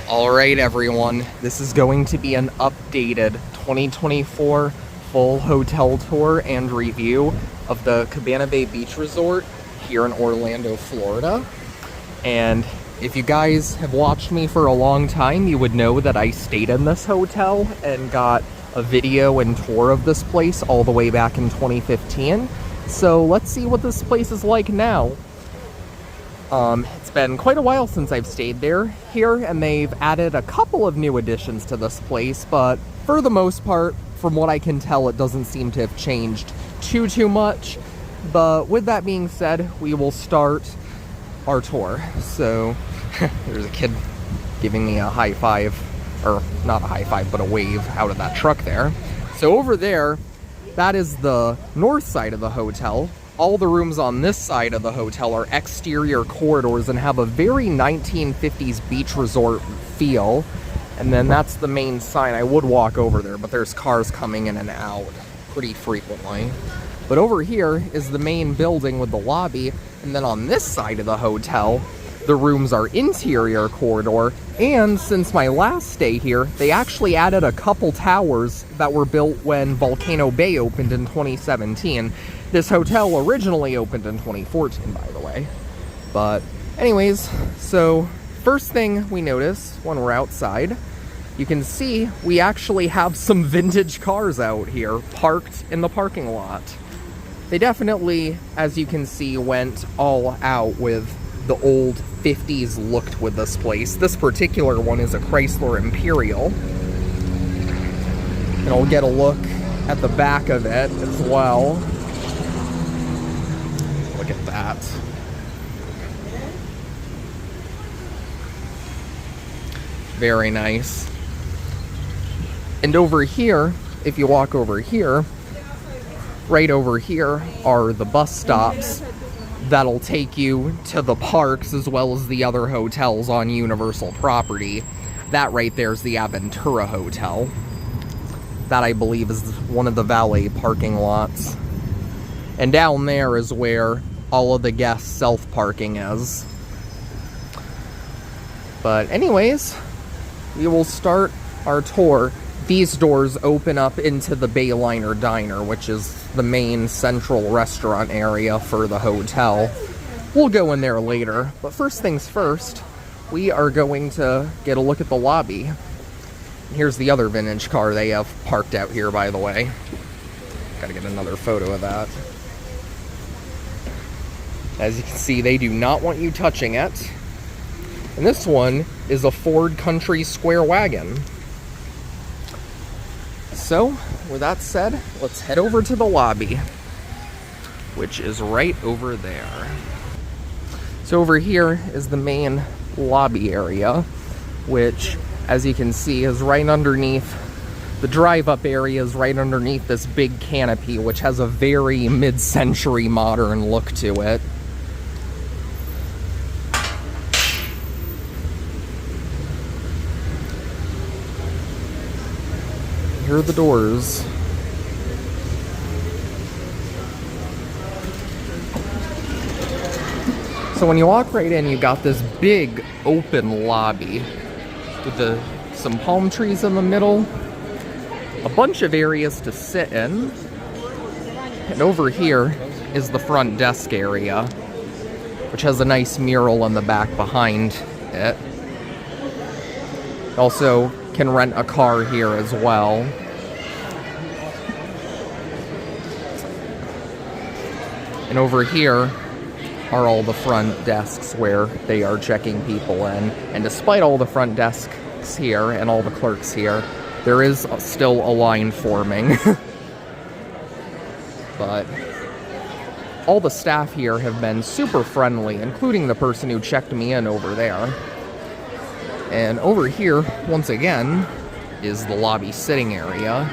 Alright everyone, this is going to be an updated 2024 full hotel tour and review of the Cabana Bay Beach Resort here in Orlando, Florida. And if you guys have watched me for a long time, you would know that I stayed in this hotel and got a video and tour of this place all the way back in 2015. So let's see what this place is like now. It's been quite a while since I've stayed here, and they've added a couple of new additions to this place, but for the most part, from what I can tell, it doesn't seem to have changed too much. But with that being said, we will start our tour. So, there's a kid giving me a high five, or not a high five, but a wave out of that truck there. So over there, that is the north side of the hotel. All the rooms on this side of the hotel are exterior corridors and have a very 1950s beach resort feel. And then that's the main sign. I would walk over there, but there's cars coming in and out pretty frequently. But over here is the main building with the lobby. And then on this side of the hotel, the rooms are interior corridor. And since my last stay here, they actually added a couple towers that were built when Volcano Bay opened in 2017. This hotel originally opened in 2014, by the way. But anyways, so first thing we notice when we're outside, you can see we actually have some vintage cars out here parked in the parking lot. They definitely, as you can see, went all out with the old 50s look with this place. This particular one is a Chrysler Imperial. And I'll get a look at the back of it as well. Look at that. Very nice. And over here, if you walk over here, right over here are the bus stops that'll take you to the parks as well as the other hotels on Universal property. That right there is the Aventura Hotel. That, I believe, is one of the valet parking lots. And down there is where all of the guest self-parking is. But anyways, we will start our tour. These doors open up into the Bayliner Diner, which is the main central restaurant area for the hotel. We'll go in there later, but first things first, we are going to get a look at the lobby. Here's the other vintage car they have parked out here, by the way. Gotta get another photo of that. As you can see, they do not want you touching it. And this one is a Ford Country Square Wagon. So, with that said, let's head over to the lobby, which is right over there. So over here is the main lobby area, which, as you can see, is right underneath. The drive-up area is right underneath this big canopy, which has a very mid-century modern look to it. Here are the doors. So when you walk right in, you got this big open lobby with some palm trees in the middle, a bunch of areas to sit in, and over here is the front desk area, which has a nice mural in the back behind it. Also can rent a car here as well. And over here are all the front desks where they are checking people in. And despite all the front desks here and all the clerks here, there is still a line forming. But all the staff here have been super friendly, including the person who checked me in over there. And over here, once again, is the lobby sitting area.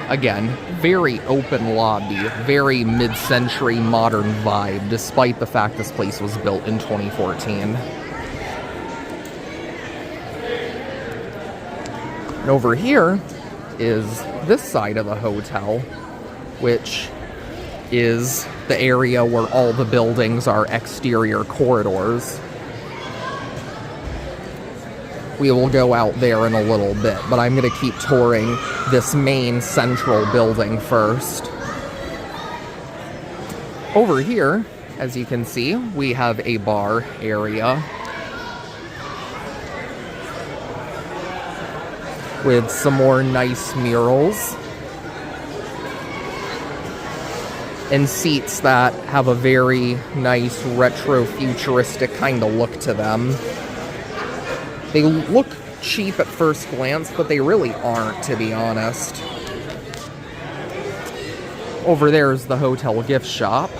Again, very open lobby, very mid-century modern vibe, despite the fact this place was built in 2014. And over here is this side of the hotel, which is the area where all the buildings are exterior corridors. we will go out there in a little bit, but I'm going to keep touring this main central building first. Over here, as you can see, we have a bar area with some more nice murals and seats that have a very nice retro futuristic kind of look to them. They look cheap at first glance, but they really aren't, to be honest. Over there is the hotel gift shop.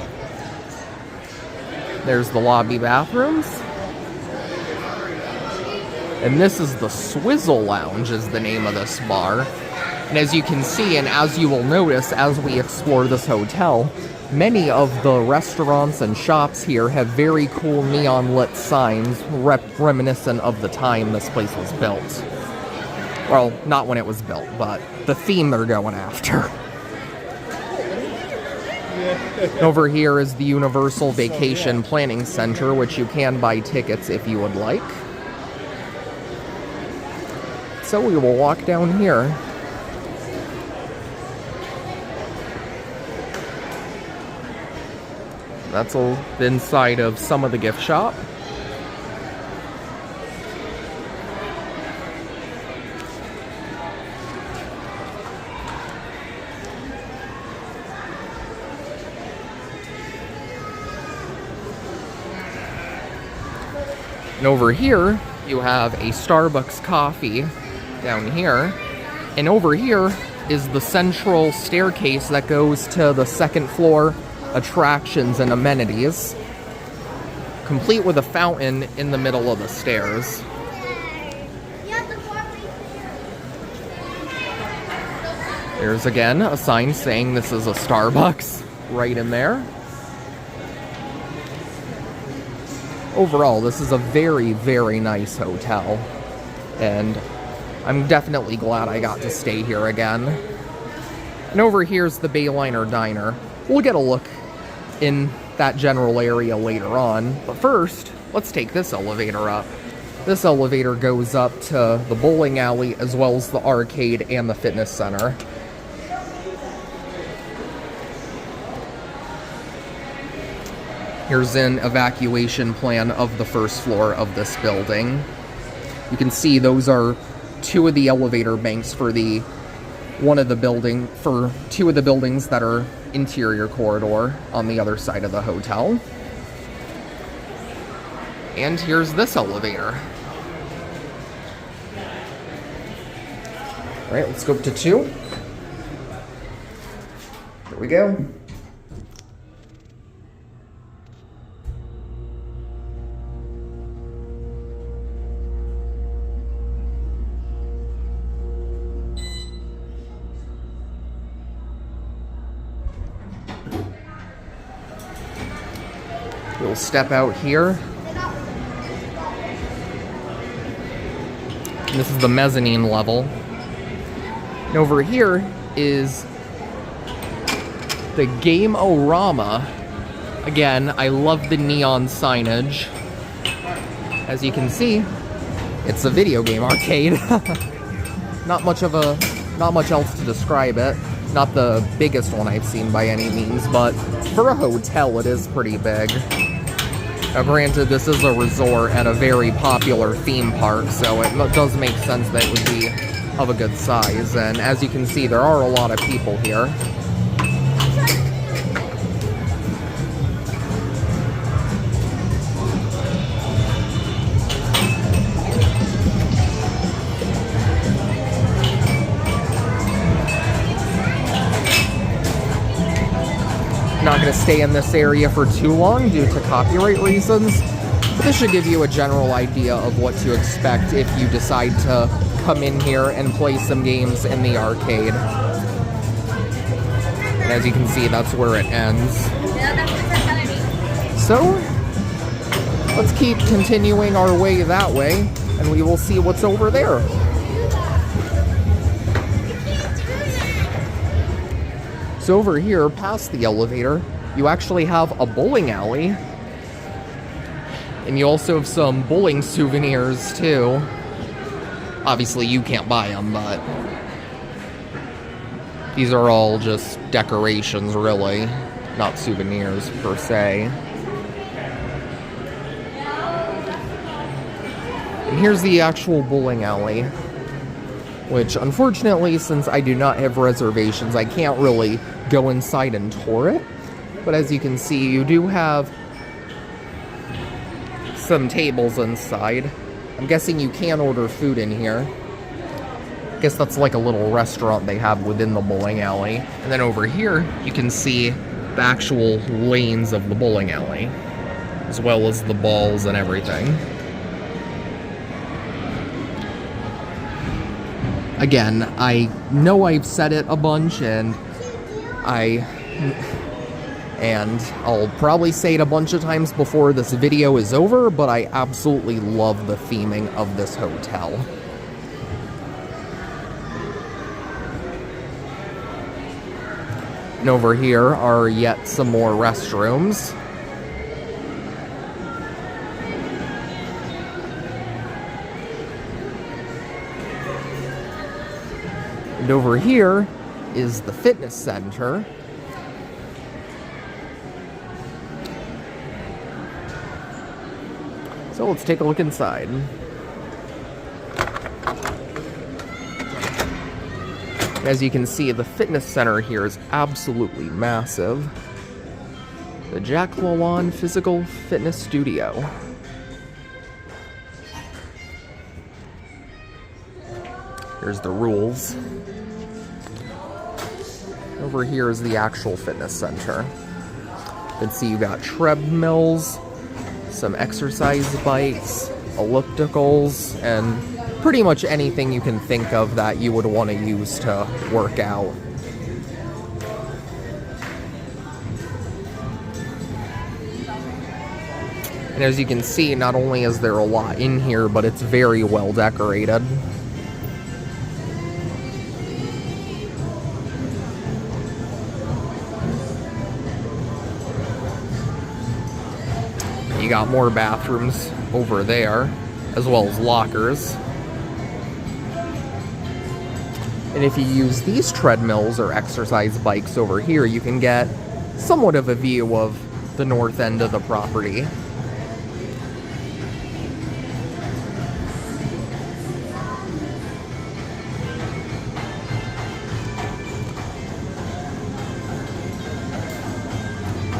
There's the lobby bathrooms. And this is the Swizzle Lounge is the name of this bar. And as you can see, and as you will notice as we explore this hotel, many of the restaurants and shops here have very cool neon lit signs reminiscent of the time this place was built. Well, not when it was built, but the theme they're going after. Over here is the Universal Vacation Planning Center, which you can buy tickets if you would like. So we will walk down here. That's the inside of some of the gift shop. And over here, you have a Starbucks coffee down here. And over here is the central staircase that goes to the second floor attractions and amenities, complete with a fountain in the middle of the stairs. There's again a sign saying this is a Starbucks right in there. Overall, this is a very, very nice hotel, and I'm definitely glad I got to stay here again. And over here's the Bayliner Diner. We'll get a look in that general area later on, but first, let's take this elevator up. This elevator goes up to the bowling alley as well as the arcade and the fitness center. Here's an evacuation plan of the first floor of this building. You can see those are two of the elevator banks for two of the buildings that are interior corridor on the other side of the hotel. And here's this elevator. All right, let's go up to 2. Here we go. We'll step out here. And this is the mezzanine level. And over here is the Game-O-Rama. Again, I love the neon signage. As you can see, it's a video game arcade. Not much else to describe it. Not the biggest one I've seen by any means, but for a hotel, it is pretty big. Now, granted, this is a resort at a very popular theme park, so it does make sense that it would be of a good size. And as you can see, there are a lot of people here. Not going to stay in this area for too long due to copyright reasons, but this should give you a general idea of what to expect if you decide to come in here and play some games in the arcade. And as you can see, that's where it ends. So, let's keep continuing our way that way, and we will see what's over there. So over here, past the elevator, you actually have a bowling alley. And you also have some bowling souvenirs, too. Obviously, you can't buy them, but these are all just decorations, really, not souvenirs per se. And here's the actual bowling alley, which unfortunately, since I do not have reservations, I can't really go inside and tour it. But as you can see, you do have some tables inside. I'm guessing you can order food in here. I guess that's like a little restaurant they have within the bowling alley. And then over here, you can see the actual lanes of the bowling alley, as well as the balls and everything. Again, I know I've said it a bunch, and I'll probably say it a bunch of times before this video is over, but I absolutely love the theming of this hotel. And over here are yet some more restrooms. And over here is the fitness center. So let's take a look inside. As you can see, the fitness center here is absolutely massive. The Jack LaLanne Physical Fitness Studio. Here's the rules. Over here is the actual fitness center. You can see you got treadmills, some exercise bikes, ellipticals, and pretty much anything you can think of that you would want to use to work out. And as you can see, not only is there a lot in here, but it's very well decorated. You got more bathrooms over there, as well as lockers. And if you use these treadmills or exercise bikes over here, you can get somewhat of a view of the north end of the property.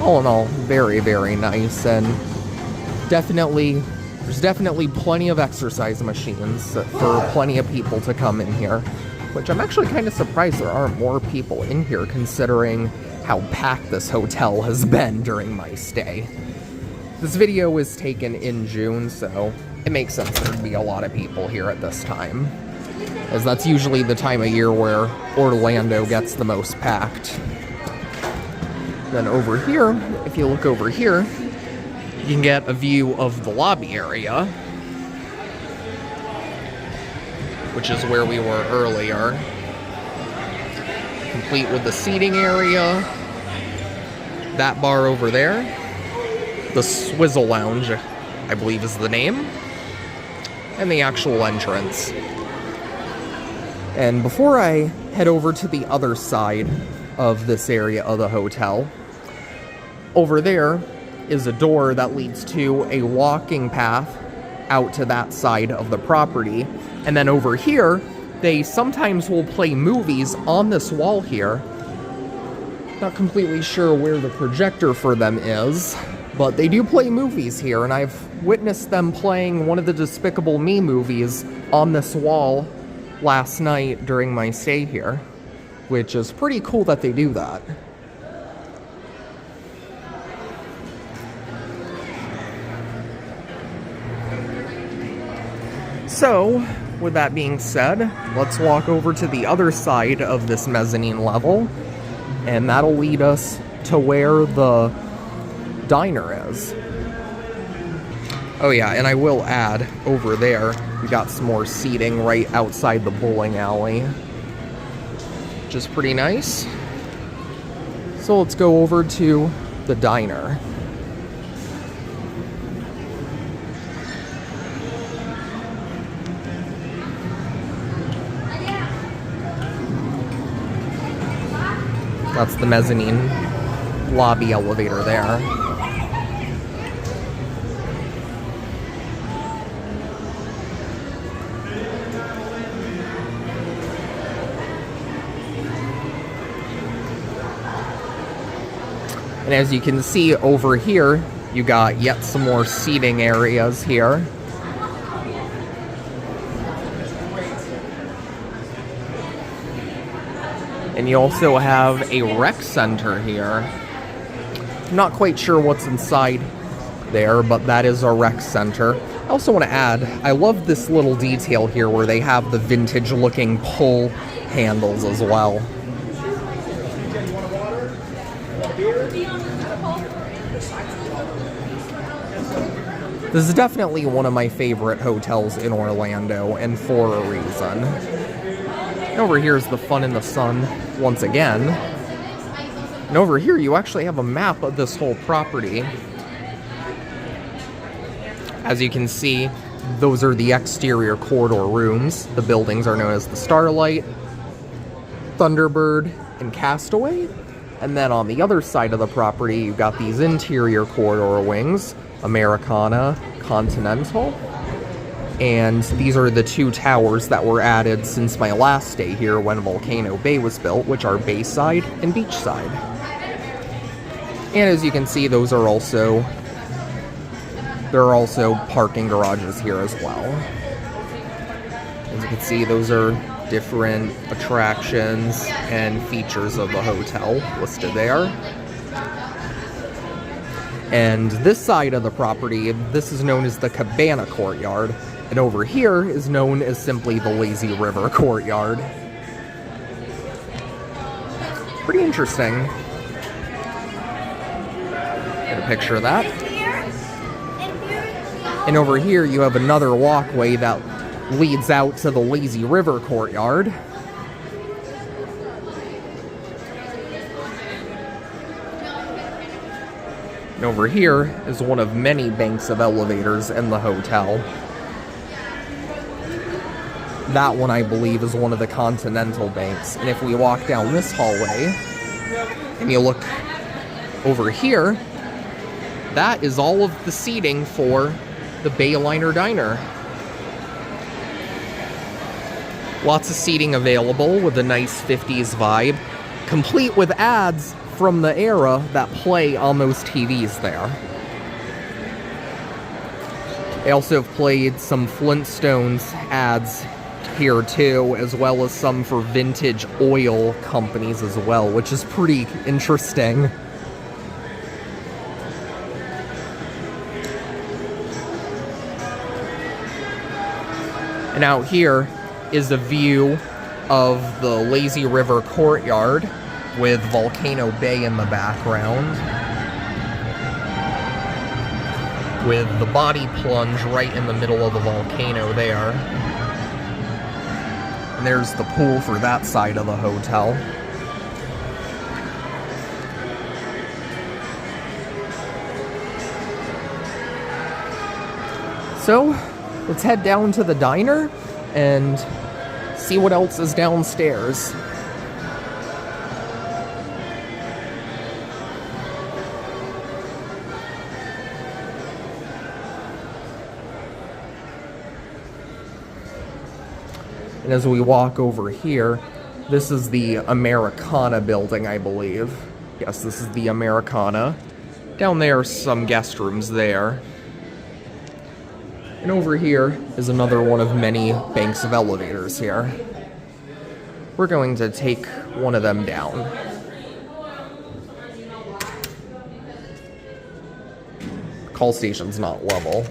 All in all, very, very nice, and there's definitely plenty of exercise machines for plenty of people to come in here, which I'm actually kind of surprised there aren't more people in here considering how packed this hotel has been during my stay. This video was taken in June, so it makes sense there'd be a lot of people here at this time, as that's usually the time of year where Orlando gets the most packed. Then over here, if you look over here, you can get a view of the lobby area, which is where we were earlier. Complete with the seating area, that bar over there, the Swizzle Lounge, I believe is the name, and the actual entrance. And before I head over to the other side of this area of the hotel, over there is a door that leads to a walking path out to that side of the property. And then over here, they sometimes will play movies on this wall here. Not completely sure where the projector for them is, but they do play movies here, and I've witnessed them playing one of the Despicable Me movies on this wall last night during my stay here, which is pretty cool that they do that. So, with that being said, let's walk over to the other side of this mezzanine level, and that'll lead us to where the diner is. Oh yeah, and I will add, over there, we got some more seating right outside the bowling alley, which is pretty nice. So let's go over to the diner. That's the mezzanine lobby elevator there. And as you can see over here, you got yet some more seating areas here. And you also have a rec center here. I'm not quite sure what's inside there, but that is a rec center. I also want to add, I love this little detail here where they have the vintage looking pull handles as well. This is definitely one of my favorite hotels in Orlando, and for a reason. And over here is the Fun in the Sun once again. And over here you actually have a map of this whole property. As you can see, those are the exterior corridor rooms. The buildings are known as the Starlight, Thunderbird, and Castaway. And then on the other side of the property, you've got these interior corridor wings, Americana, Continental. And these are the two towers that were added since my last stay here when Volcano Bay was built, which are Bayside and Beachside. And as you can see, those are also, there are also parking garages here as well. As you can see, those are different attractions and features of the hotel listed there. And this side of the property, this is known as the Cabana courtyard, and over here is known as simply the Lazy River courtyard. Pretty interesting. Get a picture of that. And over here you have another walkway that leads out to the Lazy River courtyard. And over here is one of many banks of elevators in the hotel. That one, I believe, is one of the Continental banks. And if we walk down this hallway and you look over here, that is all of the seating for the Bayliner Diner. Lots of seating available with a nice 50s vibe, complete with ads from the era that play on those TVs there. They also have played some Flintstones ads here too, as well as some for vintage oil companies as well, which is pretty interesting. And out here is a view of the Lazy River courtyard with Volcano Bay in the background, with the body plunge right in the middle of the volcano there. And there's the pool for that side of the hotel. So, let's head down to the diner and see what else is downstairs. And as we walk over here, this is the Americana building, I believe. Yes, this is the Americana. Down there are some guest rooms there. And over here is another one of many banks of elevators here. We're going to take one of them down. Call station's not level.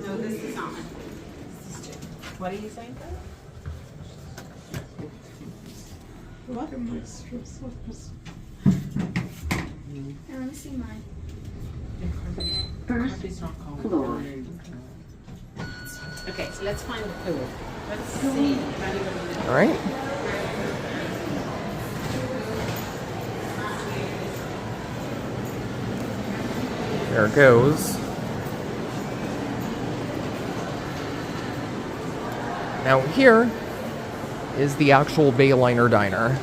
No, this is on. What are you saying? What? Here, let me see mine. First Coffee's not cold. floor. Okay, so let's find the pool. Let's see. All right. There it goes. Now here is the actual Bayliner diner.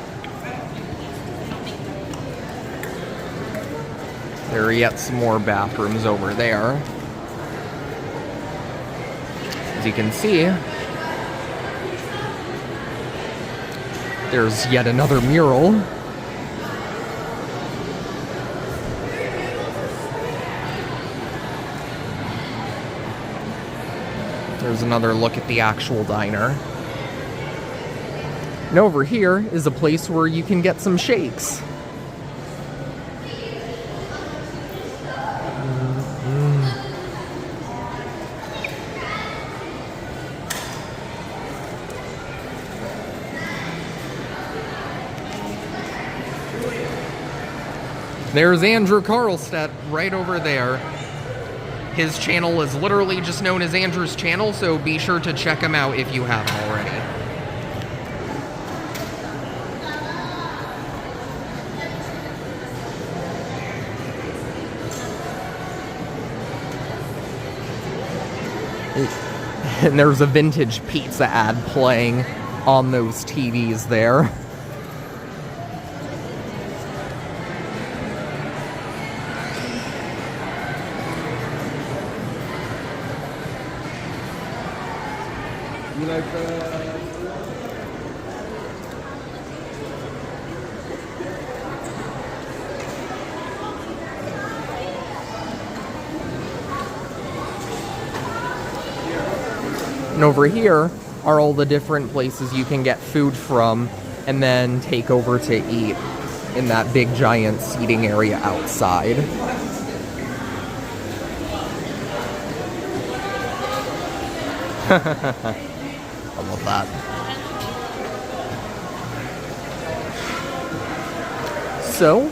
There are yet some more bathrooms over there. As you can see, there's yet another mural. There's another look at the actual diner. And over here is a place where you can get some shakes. There's Andrew Carlstedt right over there. His channel is literally just known as Andrew's Channel, so be sure to check him out if you haven't already. And there's a vintage pizza ad playing on those TVs there. And over here are all the different places you can get food from and then take over to eat in that big giant seating area outside. I love that. So,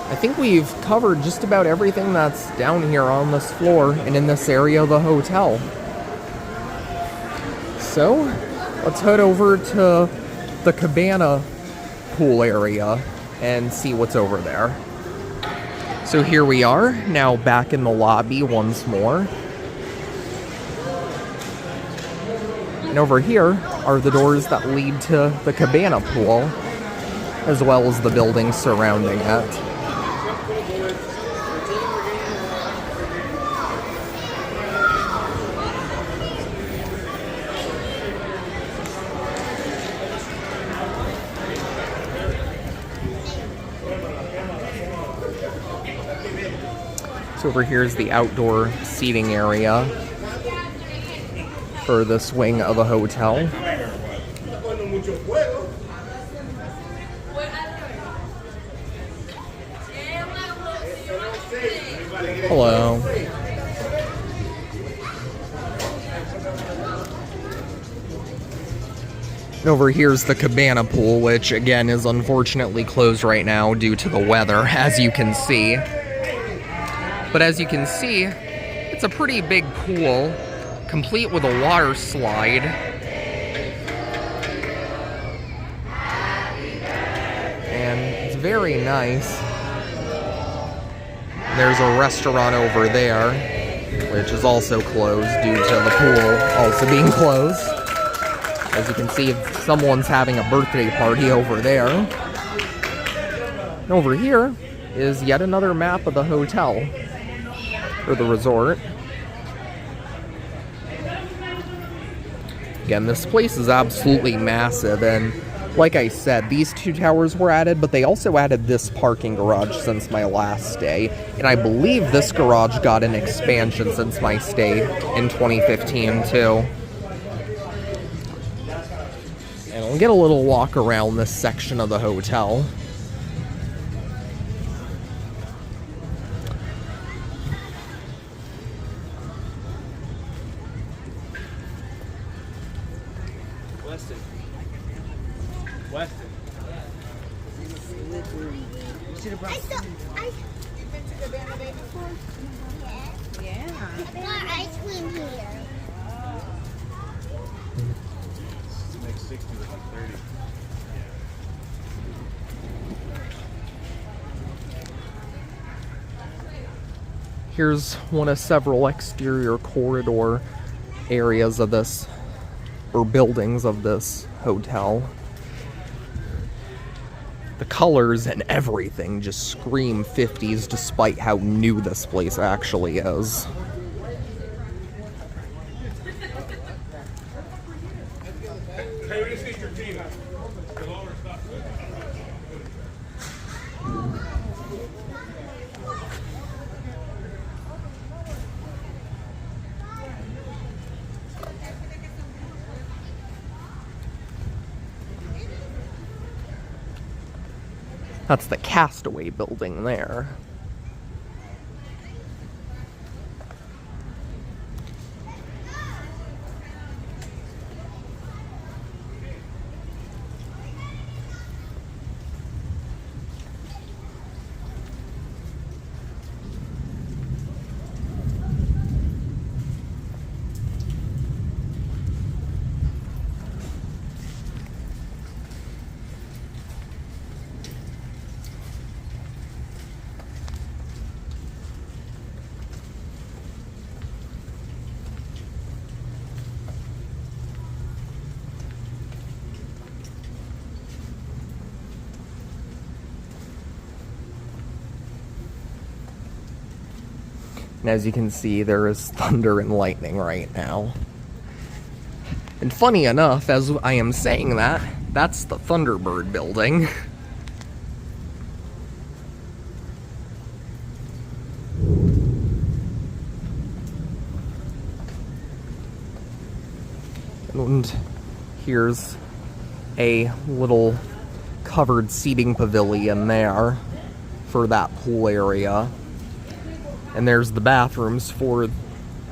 I think we've covered just about everything that's down here on this floor and in this area of the hotel. So, let's head over to the Cabana pool area and see what's over there. So here we are, now back in the lobby once more. And over here are the doors that lead to the Cabana pool, as well as the buildings surrounding it. So over here is the outdoor seating area for this wing of the hotel. Hello. And over here's the Cabana pool, which again is unfortunately closed right now due to the weather, as you can see. But as you can see, it's a pretty big pool, complete with a water slide. And it's very nice. There's a restaurant over there, which is also closed due to the pool also being closed. As you can see, someone's having a birthday party over there. And over here is yet another map of the hotel, or the resort. Again, this place is absolutely massive, and like I said, these two towers were added, but they also added this parking garage since my last stay, and I believe this garage got an expansion since my stay in 2015 too. And we'll get a little walk around this section of the hotel. Cabana Bay before? Yeah. Got ice cream here. It's like 60 to like 30. Here's one of several exterior corridor areas of this, or buildings of this hotel. The colors and everything just scream 50s despite how new this place actually is. That's the Castaway building there. And as you can see, there is thunder and lightning right now. And funny enough, as I am saying that, that's the Thunderbird building. And here's a little covered seating pavilion there for that pool area. And there's the bathrooms for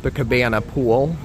the Cabana pool.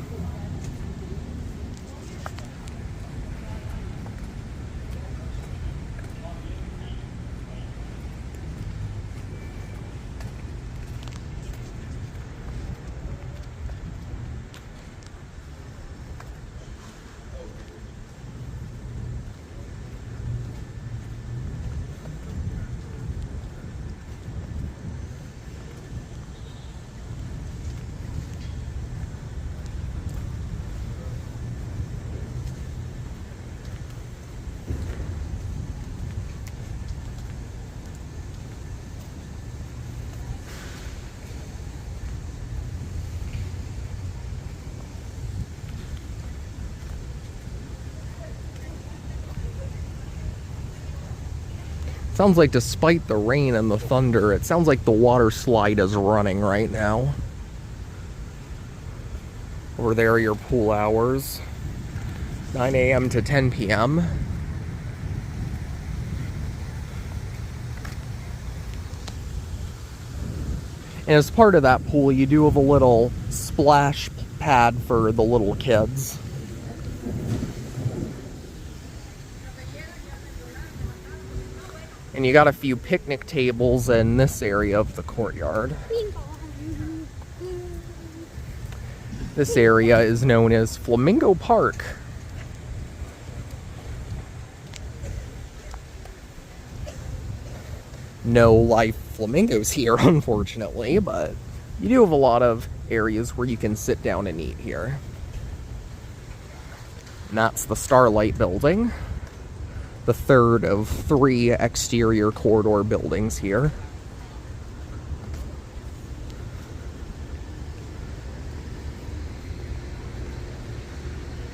Sounds like despite the rain and the thunder, it sounds like the water slide is running right now. Over there are your pool hours. 9 a.m. to 10 p.m. And as part of that pool, you do have a little splash pad for the little kids. And you got a few picnic tables in this area of the courtyard. This area is known as Flamingo Park. No live flamingos here, unfortunately, but you do have a lot of areas where you can sit down and eat here. And that's the Starlight building, the third of 3 exterior corridor buildings here.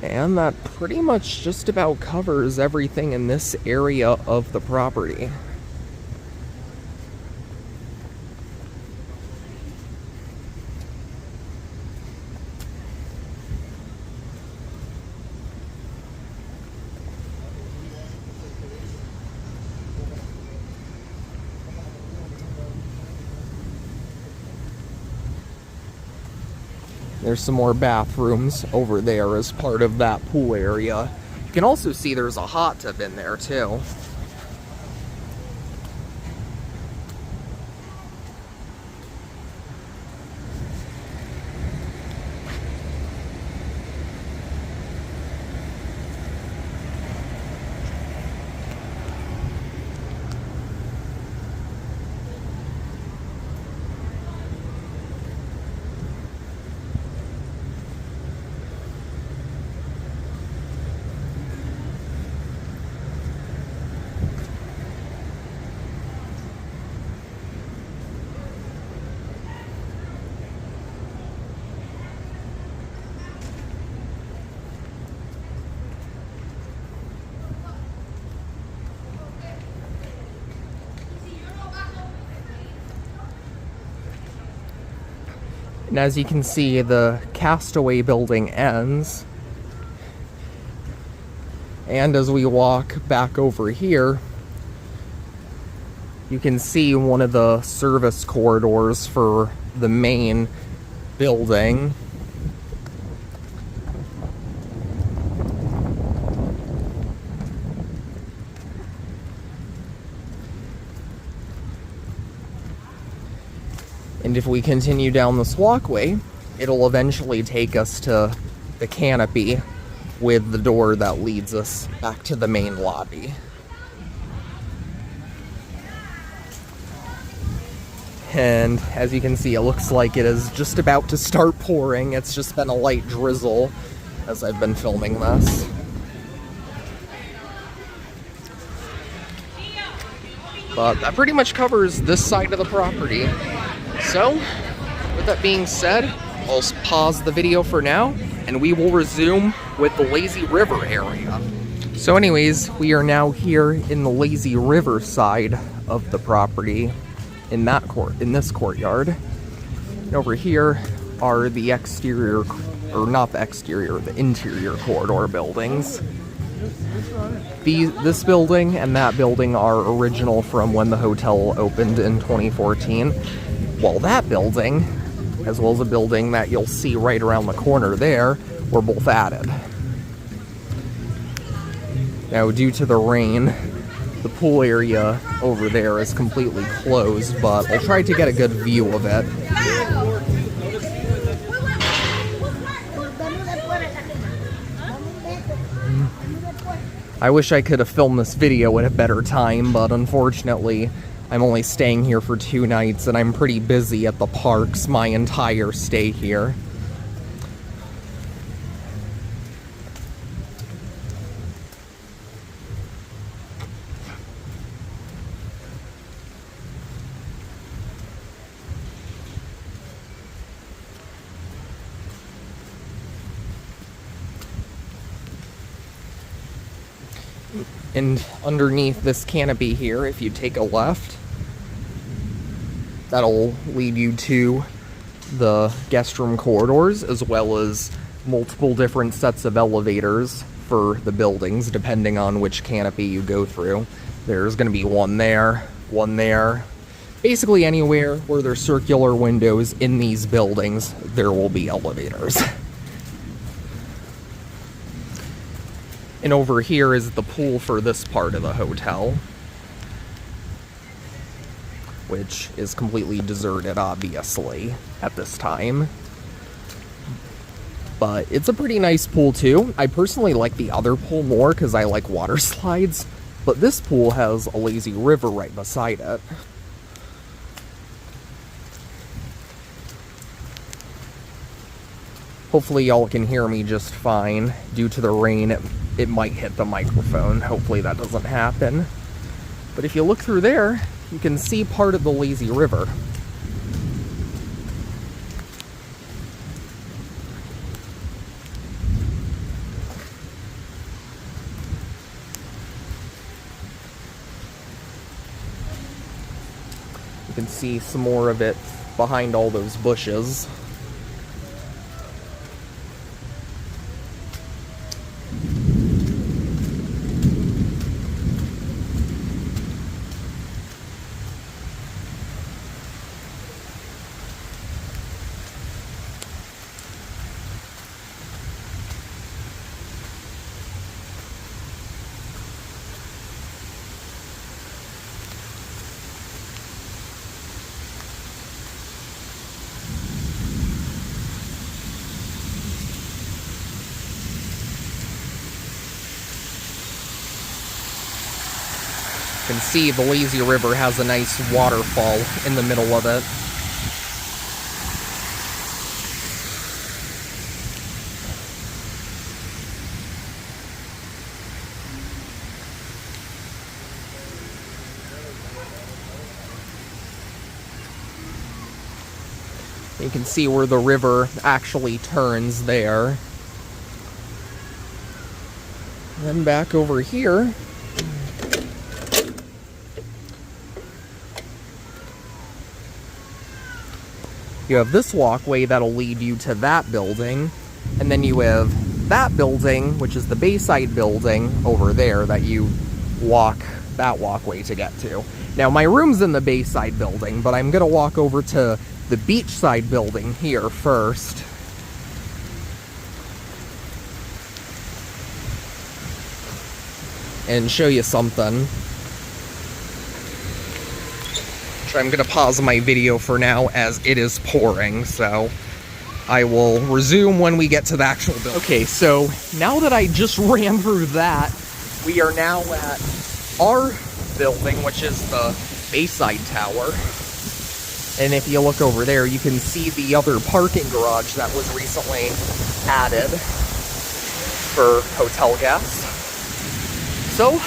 And that pretty much just about covers everything in this area of the property. There's some more bathrooms over there as part of that pool area. You can also see there's a hot tub in there too. And as you can see, the Castaway building ends. And as we walk back over here, you can see one of the service corridors for the main building. And if we continue down this walkway, it'll eventually take us to the canopy with the door that leads us back to the main lobby. And as you can see, it looks like it is just about to start pouring. It's just been a light drizzle as I've been filming this. But that pretty much covers this side of the property. So, with that being said, I'll pause the video for now, and we will resume with the Lazy River area. So anyways, we are now here in the Lazy River side of the property, in this courtyard. And over here are the exterior, or not the exterior, the interior corridor buildings. This building and that building are original from when the hotel opened in 2014. While that building, as well as a building that you'll see right around the corner there, were both added. Now, due to the rain, the pool area over there is completely closed, but I'll try to get a good view of it. I wish I could have filmed this video at a better time, but unfortunately, I'm only staying here for 2 nights, and I'm pretty busy at the parks my entire stay here. And underneath this canopy here, if you take a left, that'll lead you to the guest room corridors, as well as multiple different sets of elevators for the buildings, depending on which canopy you go through. There's going to be one there. Basically anywhere where there's circular windows in these buildings, there will be elevators. And over here is the pool for this part of the hotel, which is completely deserted, obviously, at this time. But it's a pretty nice pool, too. I personally like the other pool more because I like water slides, but this pool has a lazy river right beside it. Hopefully y'all can hear me just fine. Due to the rain, it might hit the microphone. Hopefully that doesn't happen. But if you look through there, you can see part of the lazy river. You can see some more of it behind all those bushes. You can see the lazy river has a nice waterfall in the middle of it. You can see where the river actually turns there. And then back over here, You have this walkway that'll lead you to that building, and then you have that building, which is the Bayside building over there that you walk that walkway to get to. Now, my room's in the Bayside building, but I'm gonna walk over to the Beachside building here first. And show you something. So I'm gonna pause my video for now as it is pouring, so I will resume when we get to the actual building. Okay, so now that I just ran through that, we are now at our building, which is the Bayside Tower. And if you look over there, you can see the other parking garage that was recently added for hotel guests. So,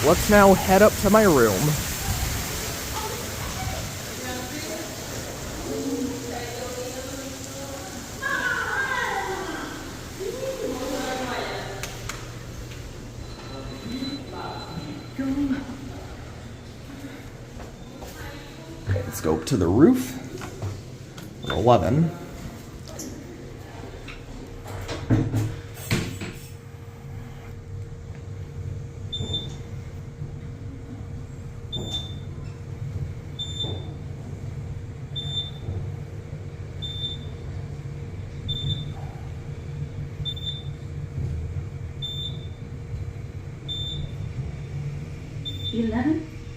let's now head up to my room. Let's go up to the roof. 11.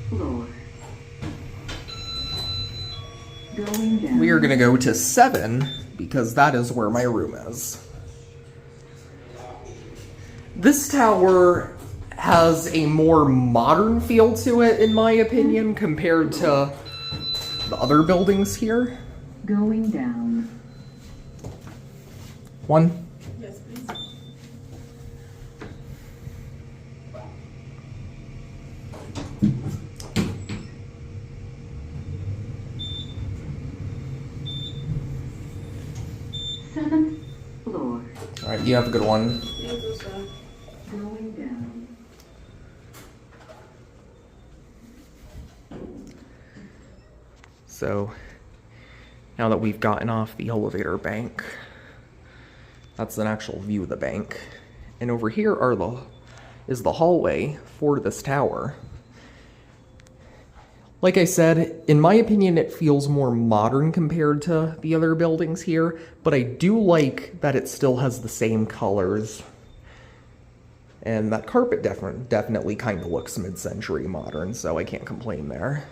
Floor. Going down. We are going to go to 7 because that is where my room is. This tower has a more modern feel to it, in my opinion, compared to the other buildings here. Going down. 1. Yes, please. Seventh floor. Alright, you have a good one. Going down. So, now that we've gotten off the elevator bank, that's an actual view of the bank. And over here is the hallway for this tower. Like I said, in my opinion, it feels more modern compared to the other buildings here, but I do like that it still has the same colors. And that carpet definitely kind of looks mid-century modern, so I can't complain there.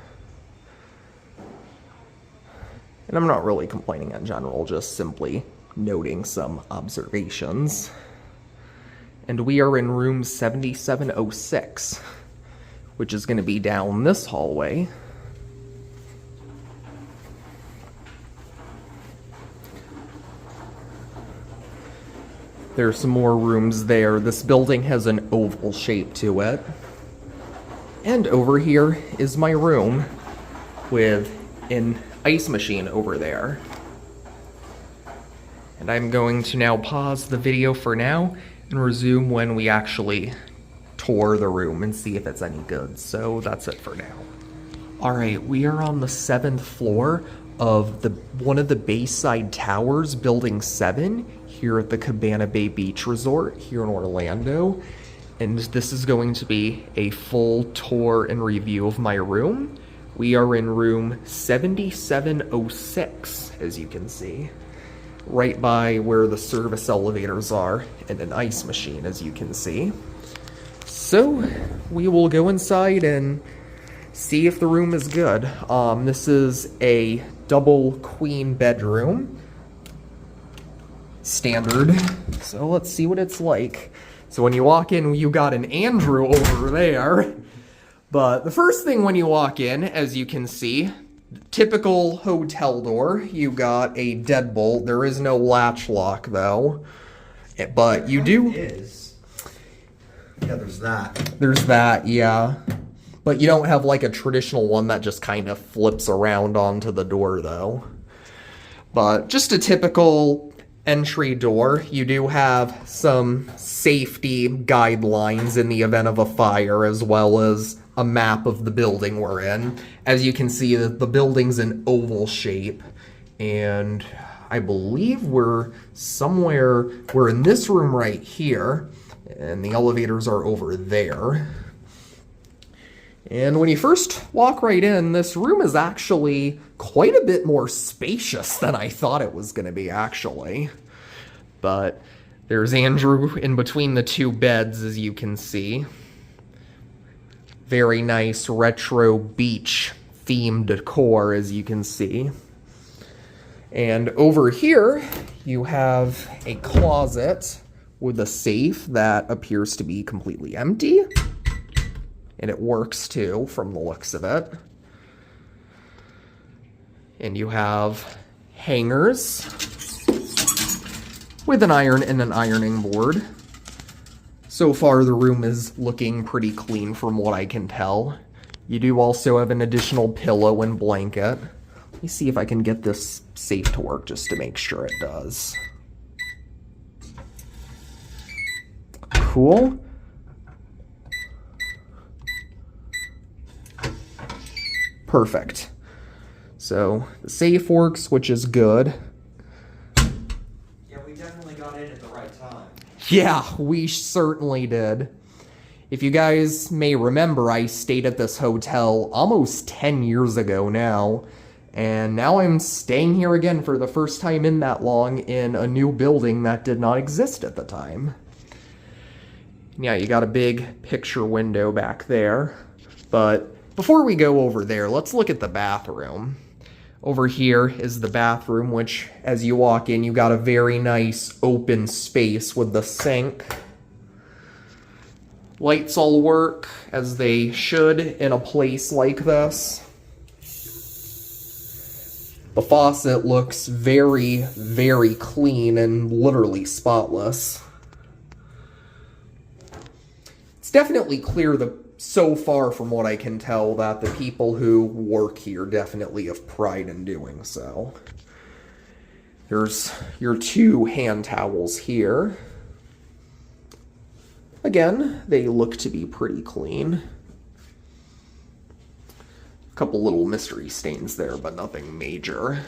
And I'm not really complaining in general, just simply noting some observations. And we are in room 7706, which is going to be down this hallway. There's some more rooms there. This building has an oval shape to it. And over here is my room with an ice machine over there. And I'm going to now pause the video for now and resume when we actually tour the room and see if it's any good. So that's it for now. Alright, we are on the 7th floor of one of the Bayside Towers, Building 7, here at the Cabana Bay Beach Resort here in Orlando. And this is going to be a full tour and review of my room. We are in room 7706, as you can see. Right by where the service elevators are and an ice machine, as you can see. So, we will go inside and see if the room is good. This is a double queen bedroom. Standard. So let's see what it's like. So when you walk in, you got an Andrew over there. But the first thing when you walk in, as you can see, typical hotel door, you got a deadbolt. There is no latch lock though. But you do... Yeah, there's that. There's that, yeah. But you don't have like a traditional one that just kind of flips around onto the door though. But just a typical entry door. You do have some safety guidelines in the event of a fire, as well as a map of the building we're in. As you can see, the building's an oval shape, And I believe we're in this room right here, and the elevators are over there. And when you first walk right in, this room is actually quite a bit more spacious than I thought it was going to be, actually. But there's Andrew in between the two beds, as you can see. Very nice retro beach themed decor, as you can see. And over here, you have a closet with a safe that appears to be completely empty. And it works too, from the looks of it. And you have hangers with an iron and an ironing board. So far, the room is looking pretty clean from what I can tell. You do also have an additional pillow and blanket. Let me see if I can get this safe to work just to make sure it does. Cool. Perfect. So the safe works, which is good. Yeah, we definitely got in at the right time. Yeah, we certainly did. If you guys may remember, I stayed at this hotel almost 10 years ago now. And now I'm staying here again for the first time in that long in a new building that did not exist at the time. Yeah, you got a big picture window back there. But before we go over there, let's look at the bathroom. Over here is the bathroom, which as you walk in, you got a very nice open space with the sink. Lights all work as they should in a place like this. The faucet looks very, very clean and literally spotless. It's definitely clear so far from what I can tell that the people who work here definitely have pride in doing so. There's your 2 hand towels here. Again, they look to be pretty clean. Couple little mystery stains there, but nothing major.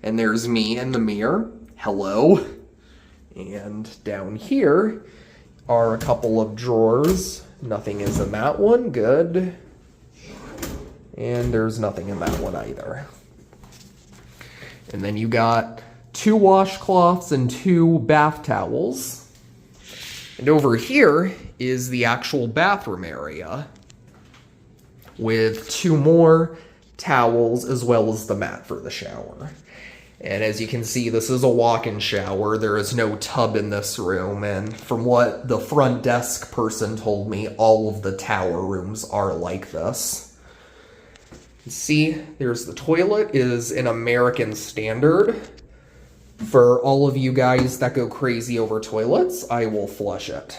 And there's me in the mirror. Hello. And down here are a couple of drawers. Nothing is in that one. Good. And there's nothing in that one either. And then you got 2 washcloths and 2 bath towels. And over here is the actual bathroom area, with 2 more towels as well as the mat for the shower. And as you can see, this is a walk-in shower. There is no tub in this room, and from what the front desk person told me, all of the tower rooms are like this. You see, there's the toilet is an American standard. For all of you guys that go crazy over toilets, I will flush it.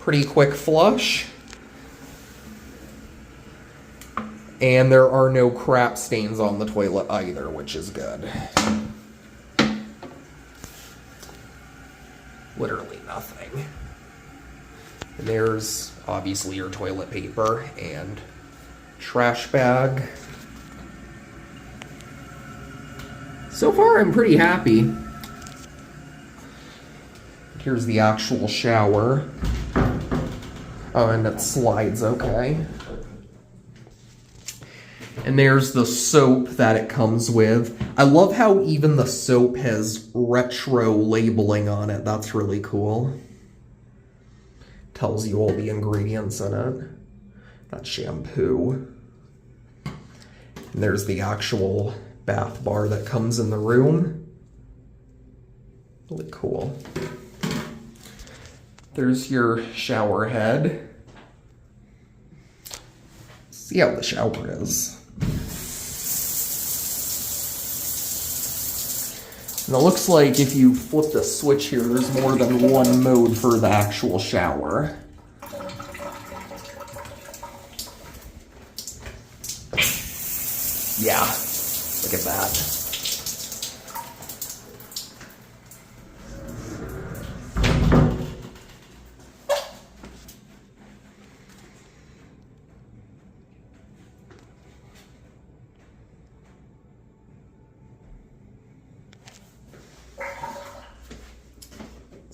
Pretty quick flush. And there are no crap stains on the toilet either, which is good. Literally nothing. And there's obviously your toilet paper and trash bag. So far, I'm pretty happy. Here's the actual shower. Oh, and it slides, okay. And there's the soap that it comes with. I love how even the soap has retro labeling on it. That's really cool. Tells you all the ingredients in it. That's shampoo. And there's the actual bath bar that comes in the room. Really cool. There's your shower head. See how the shower is. And it looks like if you flip the switch here, there's more than one mode for the actual shower. Yeah, look at that.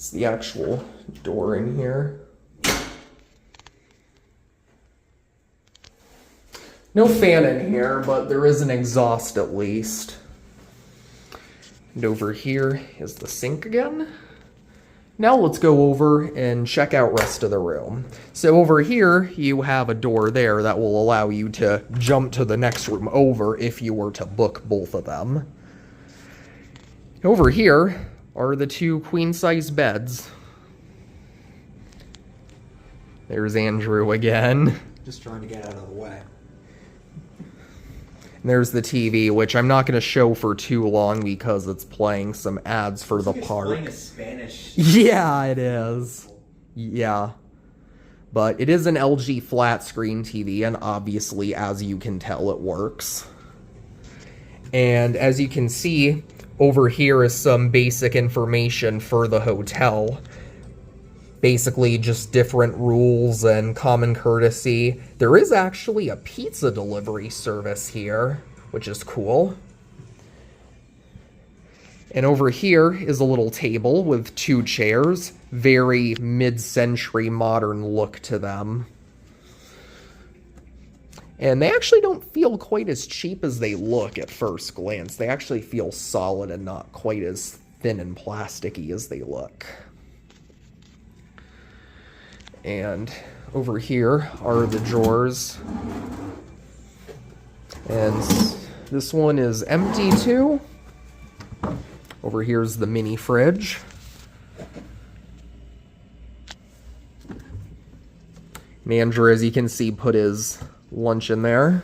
It's the actual door in here. No fan in here, but there is an exhaust at least. And over here is the sink again. Now let's go over and check out rest of the room. So over here, you have a door there that will allow you to jump to the next room over if you were to book both of them. Over here are the two queen-size beds. There's Andrew again. Just trying to get out of the way. And there's the TV, which I'm not going to show for too long because it's playing some ads for the park. It's playing a Spanish. Yeah, it is. Yeah. But it is an LG flat screen TV, and obviously, as you can tell, it works. And as you can see, over here is some basic information for the hotel. Basically, just different rules and common courtesy. There is actually a pizza delivery service here, which is cool. And over here is a little table with two chairs. Very mid-century modern look to them. And they actually don't feel quite as cheap as they look at first glance. They actually feel solid and not quite as thin and plasticky as they look. And over here are the drawers. And this one is empty too. Over here's the mini fridge. Andrew, as you can see, put his lunch in there.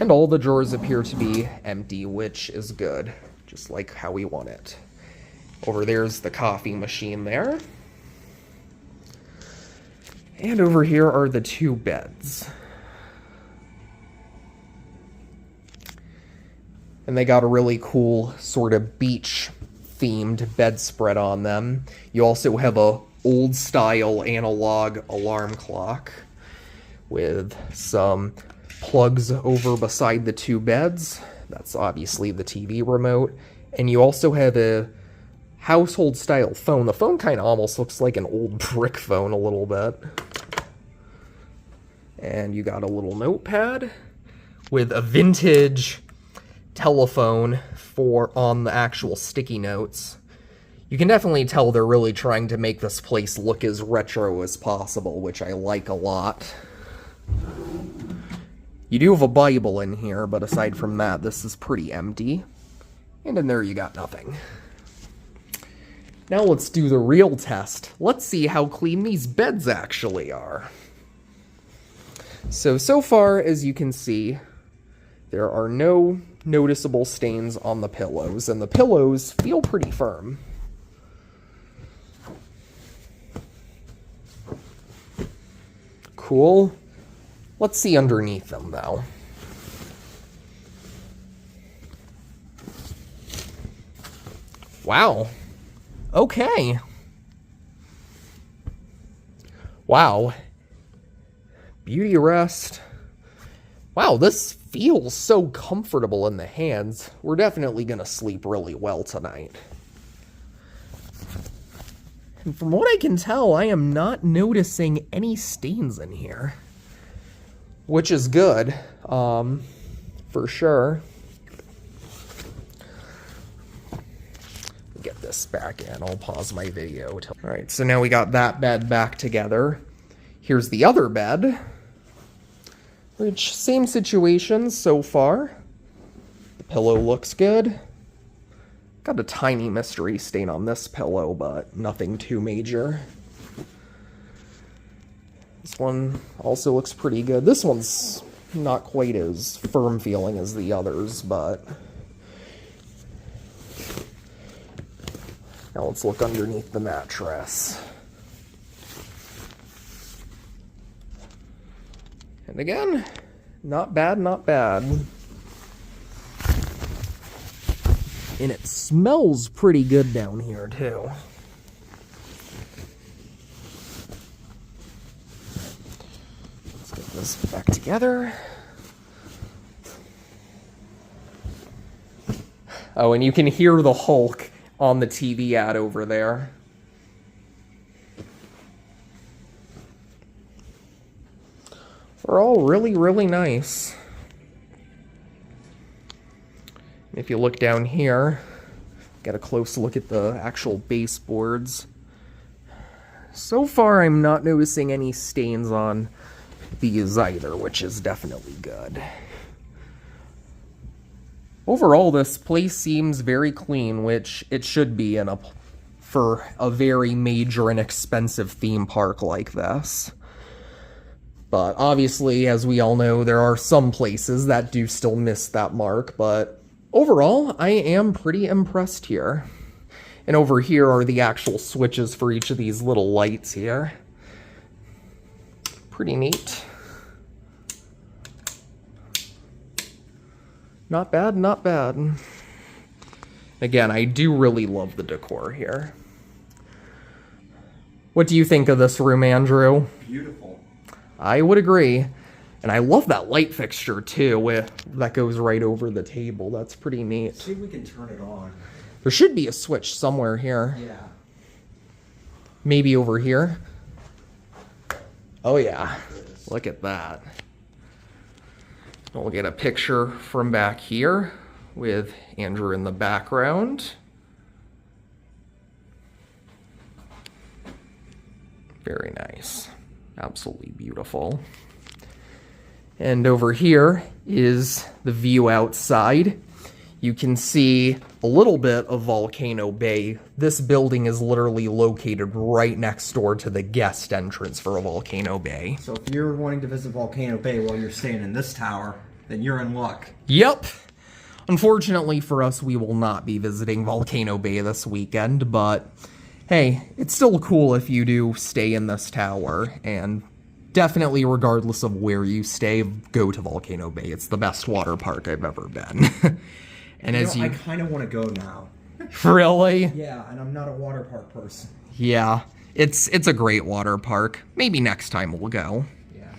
And all the drawers appear to be empty, which is good, just like how we want it. Over there's the coffee machine there. And over here are the two beds. And they got a really cool sort of beach-themed bedspread on them. You also have a old-style analog alarm clock with some plugs over beside the two beds. That's obviously the TV remote. And you also have a household-style phone. The phone kind of almost looks like an old brick phone a little bit. And you got a little notepad with a vintage telephone on the actual sticky notes. You can definitely tell they're really trying to make this place look as retro as possible, which I like a lot. You do have a Bible in here, but aside from that, this is pretty empty. And in there you got nothing. Now let's do the real test. Let's see how clean these beds actually are. So far, as you can see, there are no noticeable stains on the pillows, and the pillows feel pretty firm. Cool. Let's see underneath them, though. Wow. Okay. Wow. Beauty rest. Wow, this feels so comfortable in the hands. We're definitely going to sleep really well tonight. And from what I can tell, I am not noticing any stains in here. Which is good, for sure. Get this back in. I'll pause my video. Alright, so now we got that bed back together. Here's the other bed. Which, same situation so far. The pillow looks good. Got a tiny mystery stain on this pillow, but nothing too major. This one also looks pretty good. This one's not quite as firm feeling as the others, but... Now let's look underneath the mattress. And again, not bad, not bad. And it smells pretty good down here, too. this back together. Oh, and you can hear the Hulk on the TV ad over there. They're all really, really nice. If you look down here, get a close look at the actual baseboards. So far, I'm not noticing any stains on these either, which is definitely good. Overall, this place seems very clean, which it should be for a very major and expensive theme park like this. But obviously, as we all know, there are some places that do still miss that mark, but overall, I am pretty impressed here. And over here are the actual switches for each of these little lights here. Pretty neat. Not bad, not bad. Again, I do really love the decor here. What do you think of this room, Andrew? Beautiful. I would agree. And I love that light fixture, too, that goes right over the table. That's pretty neat. See if we can turn it on. There should be a switch somewhere here. Yeah. Maybe over here. Oh, yeah. Look at that. We'll get a picture from back here with Andrew in the background. Very nice. Absolutely beautiful. And over here is the view outside. You can see a little bit of Volcano Bay. This building is literally located right next door to the guest entrance for Volcano Bay. So if you're wanting to visit Volcano Bay while you're staying in this tower, then you're in luck. Yep. Unfortunately for us, we will not be visiting Volcano Bay this weekend, but hey, it's still cool if you do stay in this tower, and definitely, regardless of where you stay, go to Volcano Bay. It's the best water park I've ever been. And I kind of want to go now. Really? Yeah, and I'm not a water park person. Yeah, it's a great water park. Maybe next time we'll go. Yeah.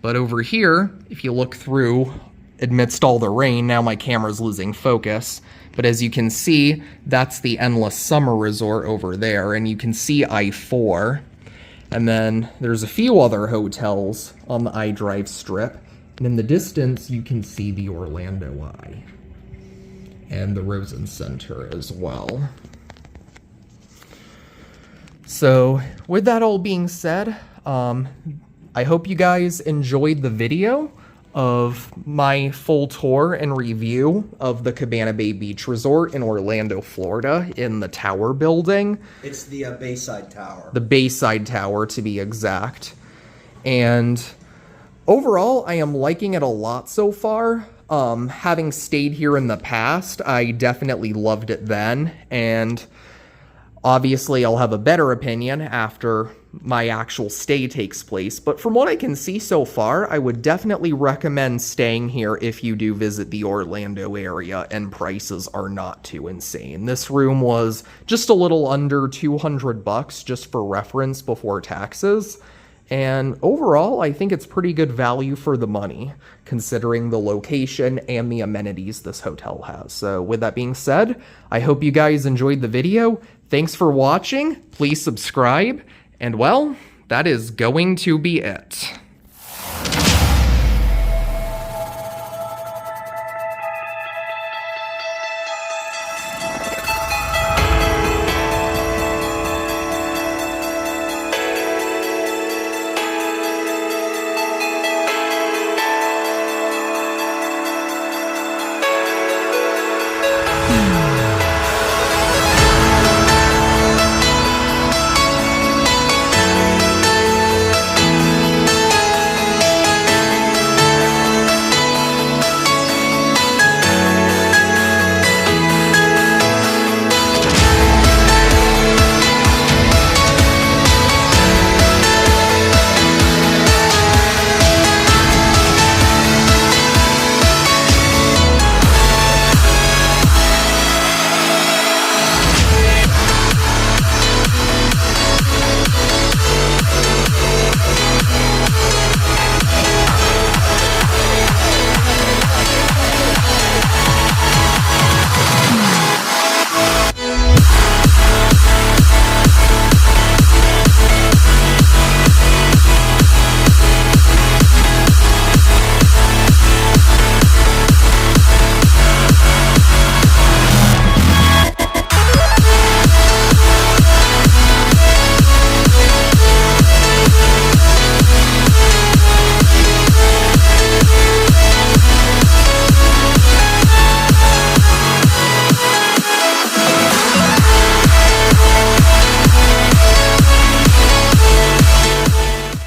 But over here, if you look through, amidst all the rain, now my camera's losing focus. But as you can see, that's the Endless Summer Resort over there, and you can see I-4. And then there's a few other hotels on the iDrive strip. And in the distance, you can see the Orlando Eye. And the Rosen Center as well. So, with that all being said, I hope you guys enjoyed the video of my full tour and review of the Cabana Bay Beach Resort in Orlando, Florida, in the Tower building. It's the Bayside Tower. The Bayside Tower, to be exact. And overall, I am liking it a lot so far. Having stayed here in the past, I definitely loved it then, and obviously I'll have a better opinion after my actual stay takes place, but from what I can see so far, I would definitely recommend staying here if you do visit the Orlando area and prices are not too insane. This room was just a little under $200 just for reference before taxes. And overall, I think it's pretty good value for the money, considering the location and the amenities this hotel has. So with that being said, I hope you guys enjoyed the video. Thanks for watching. Please subscribe. And well, that is going to be it.